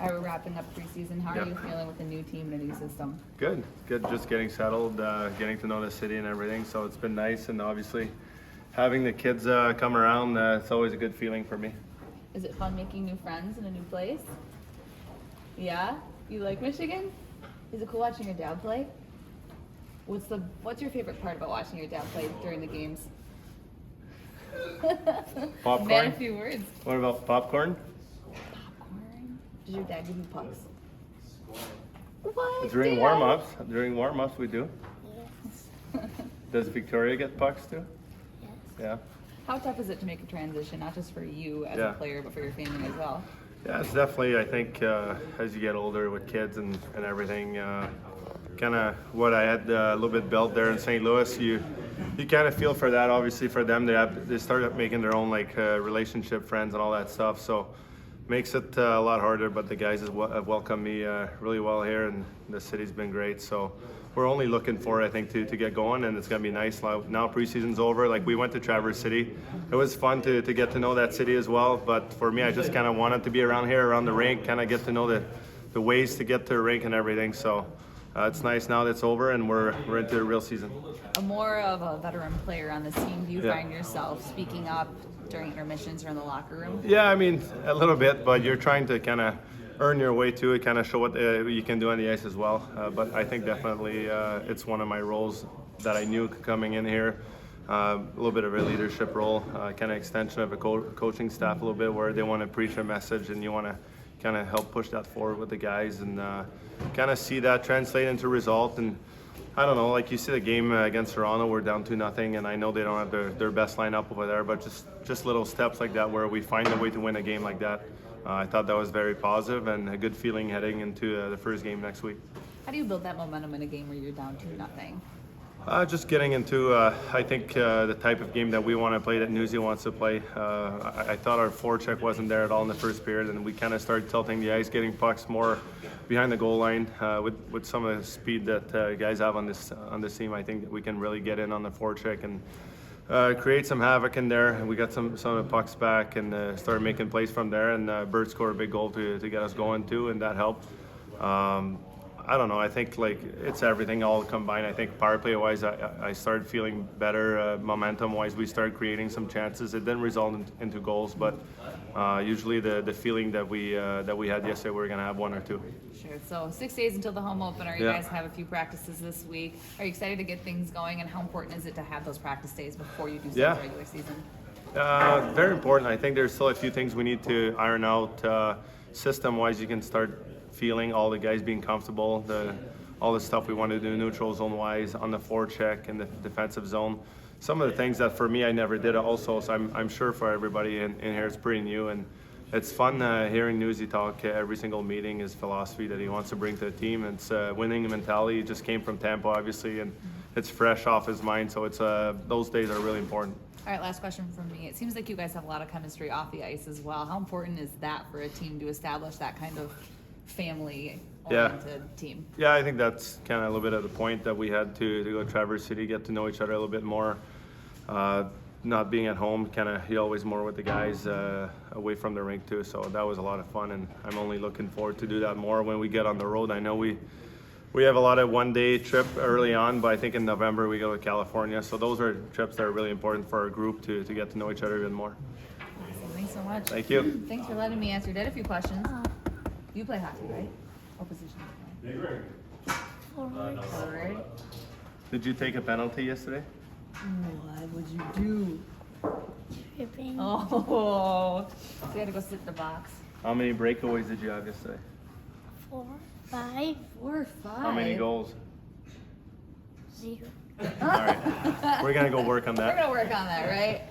We're wrapping up preseason. How are you feeling with the new team and a new system? Good. Just getting settled, getting to know the city and everything. So it's been nice, and obviously having the kids come around, it's always a good feeling for me. Is it fun making new friends in a new place? Yeah? You like Michigan? Is it cool watching your dad play? What's your favorite part about watching your dad play during the games? Popcorn. Man, a few words. What about popcorn? Popcorn? Does your dad give you pucks? What? During Dad? warm-ups. During warm-ups we do. Yes. Does Victoria get pucks too? Yes. Yeah. How tough is it to make a transition, not just for you as a player, but for your family as well? Yeah, it's definitely, I think, as you get older with kids and everything, kind of what I had a little bit built there in St. Louis, you kind of feel for that. Obviously for them, they start making their own relationship friends and all that stuff, so makes it a lot harder, but the guys have welcomed me really well here, and the city's been great, so we're only looking for, I think, to get going, and it's going to be nice. Now preseason's over. We went to Traverse City. It was fun to get to know that city as well, but for me, I just kind of wanted to be around here, around the rink, kind of get to know the ways to get to the rink and everything, so it's nice now that it's over and we're into the real season. More of a veteran player on this team, do you find yourself speaking up during intermissions or in the locker room? Yeah, I mean, a little bit, but you're trying to kind of earn your way to it, kind of show what you can do on the ice as well. But I think definitely it's one of my roles that I knew coming in here. A little bit of a leadership role, kind of extension of a coaching staff a little bit, where they want to preach a message and you want to kind of help push that forward with the guys and kind of see that translate into result. And I don't know, you see the game against Toronto, we're down 2-0, and I know they don't have their best lineup over there, but just little steps like that where we find a way to win a game like that. I thought that was very positive and a good feeling heading into the first game next week. How do you build that momentum in a game where you're down 2-0? Just getting into, I think, the type of game that we want to play, that Newsy wants to play. I thought our forecheck wasn't there at all in the first period, and we kind of started tilting the ice, getting pucks more behind the goal line. With some of the speed that guys have on this team, I think that we can really get in on the forecheck and create some havoc in there. And we got some of the pucks back and started making plays from there. And Bert scored a big goal to get us going too, and that helped. I don't know. I think it's everything all combined. I think power play wise, I started feeling better. Momentum wise, we started creating some chances. It didn't result into goals, but usually the feeling that we had yesterday, we were gonna have one or two. Sure. So 6 days until the home opener. You guys have a few practices this week. Are you excited to get things going? And how important is it to have those practice days before you do start the regular season? Very important. I think there's still a few things we need to iron out. System wise, you can start feeling all the guys being comfortable, all the stuff we want to do neutral zone wise, on the forecheck and the defensive zone. Some of the things that for me I never did also, so I'm sure for everybody in here it's pretty new, and it's fun hearing Newsy talk every single meeting, his philosophy that he wants to bring to the team. It's winning mentality. It just came from Tampa obviously, and it's fresh off his mind, so it's those days are really important. All right, last question from me. It seems like you guys have a lot of chemistry off the ice as well. How important is that for a team to establish that kind of family-oriented team? Yeah, I think that's kind of a little bit of the point that we had to go to Traverse City, get to know each other a little bit more. Not being at home, you're always more with the guys away from the rink too, so that was a lot of fun, and I'm only looking forward to do that more when we get on the road. I know we have a lot of one-day trip early on, but I think in November we go to California, so those are trips that are really important for our group to get to know each other even more. Awesome. Thanks so much. Thank you. Thanks for letting me answer a few questions. You play hockey, right? What position do you play? Forward. Did you take a penalty yesterday? What would you do? Tripping. Oh, so you had to go sit in the box. How many breakaways did you have yesterday? 4, 5, 4 or 5. How many goals? 0. All right, we're gonna go work on that. We're gonna work on that, right?